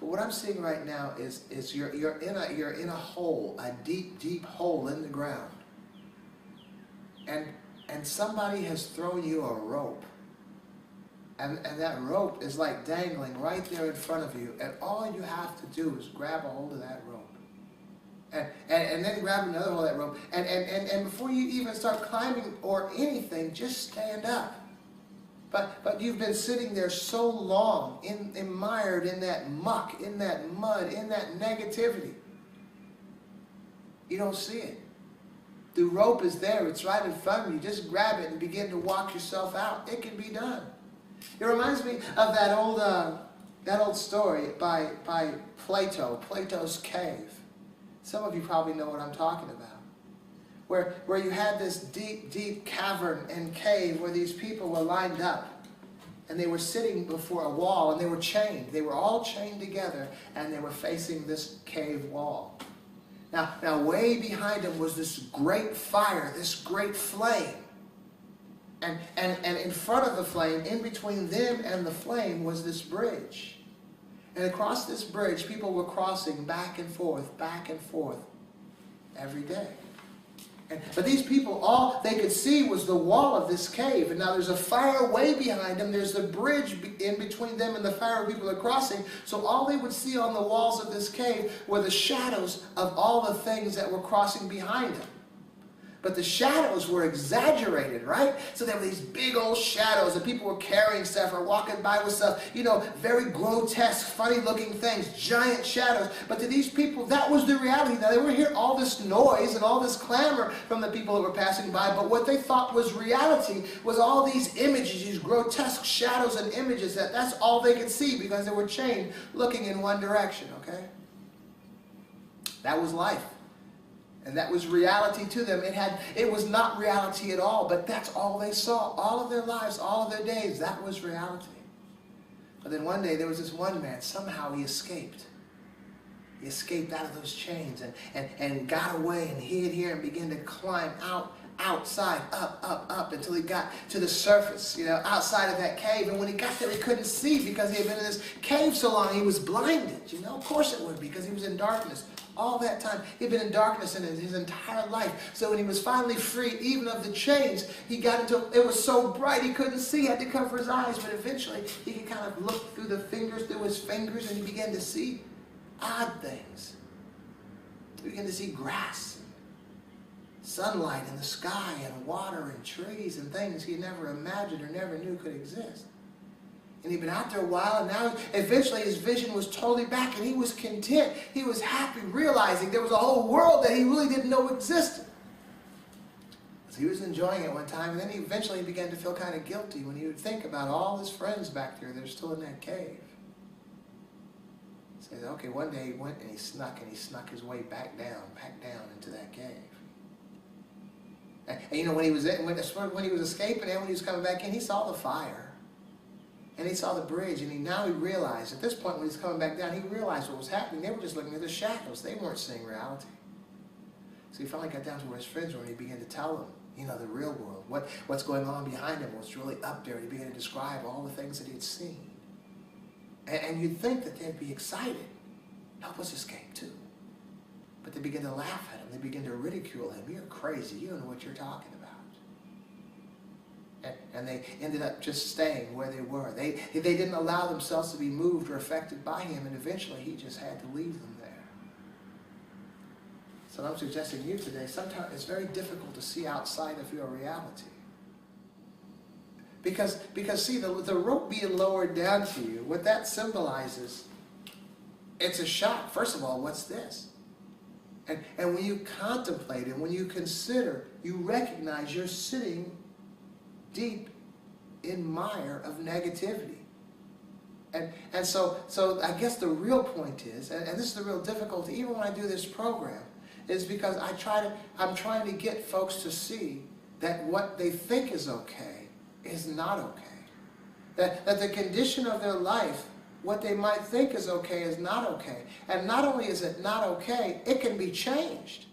what I'm seeing right now is you're in a hole, a deep hole in the ground, and somebody has thrown you a rope, and that rope is like dangling right there in front of you, and all you have to do is grab a hold of that rope. And then grab another hold of that rope. And before you even start climbing or anything, just stand up. But you've been sitting there so long, mired in that muck, in that mud, in that negativity. You don't see it. The rope is there. It's right in front of you. Just grab it and begin to walk yourself out. It can be done. It reminds me of that old story by Plato, Plato's Cave. Some of you probably know what I'm talking about. Where you had this deep cavern and cave where these people were lined up. And they were sitting before a wall and they were chained. They were all chained together and they were facing this cave wall. Now way behind them was this great fire, this great flame. And in front of the flame, in between them and the flame, was this bridge. And across this bridge, people were crossing back and forth every day. But these people, all they could see was the wall of this cave. And now there's a fire way behind them. There's a bridge in between them and the fire people are crossing. So all they would see on the walls of this cave were the shadows of all the things that were crossing behind them. But the shadows were exaggerated, right? So there were these big old shadows, and people were carrying stuff or walking by with stuff, very grotesque, funny-looking things, giant shadows. But to these people, that was the reality. Now, they were hearing all this noise and all this clamor from the people that were passing by, but what they thought was reality was all these images, these grotesque shadows and images, that's all they could see because they were chained, looking in one direction, okay? That was life. And that was reality to them. It was not reality at all, but that's all they saw. All of their lives, all of their days, that was reality. But then one day there was this one man, somehow he escaped. He escaped out of those chains and got away and hid here and began to climb outside, up until he got to the surface, outside of that cave. And when he got there, he couldn't see because he had been in this cave so long. He was blinded, Of course it would, because he was in darkness. All that time, he'd been in darkness in his entire life. So when he was finally free, even of the chains, it was so bright he couldn't see. He had to cover his eyes. But eventually, he could kind of look through his fingers, and he began to see odd things. He began to see grass, and sunlight in the sky, and water, and trees, and things he never imagined or never knew could exist. And he'd been out there a while, and now eventually his vision was totally back, and he was content. He was happy, realizing there was a whole world that he really didn't know existed. So he was enjoying it one time, and then he eventually began to feel kind of guilty when he would think about all his friends back there that are still in that cave. So okay, one day he went and he snuck his way back down into that cave. And when he was escaping and when he was coming back in, he saw the fire. And he saw the bridge, and now he realized, at this point when he's coming back down, he realized what was happening. They were just looking at the shadows. They weren't seeing reality. So he finally got down to where his friends were, and he began to tell them, the real world, what's going on behind him, what's really up there. He began to describe all the things that he had seen. And you'd think that they'd be excited. Help us escape too. But they began to laugh at him. They began to ridicule him. You're crazy. You don't know what you're talking about. And they ended up just staying where they were. They didn't allow themselves to be moved or affected by him, and eventually he just had to leave them there. So I'm suggesting to you today, sometimes it's very difficult to see outside of your reality. Because see, the rope being lowered down to you, what that symbolizes, it's a shock. First of all, what's this? And when you contemplate and when you consider, you recognize you're sitting deep in mire of negativity. And so I guess the real point is, and this is the real difficulty, even when I do this program, is because I'm trying to get folks to see that what they think is okay is not okay. That the condition of their life, what they might think is okay is not okay. And not only is it not okay, it can be changed.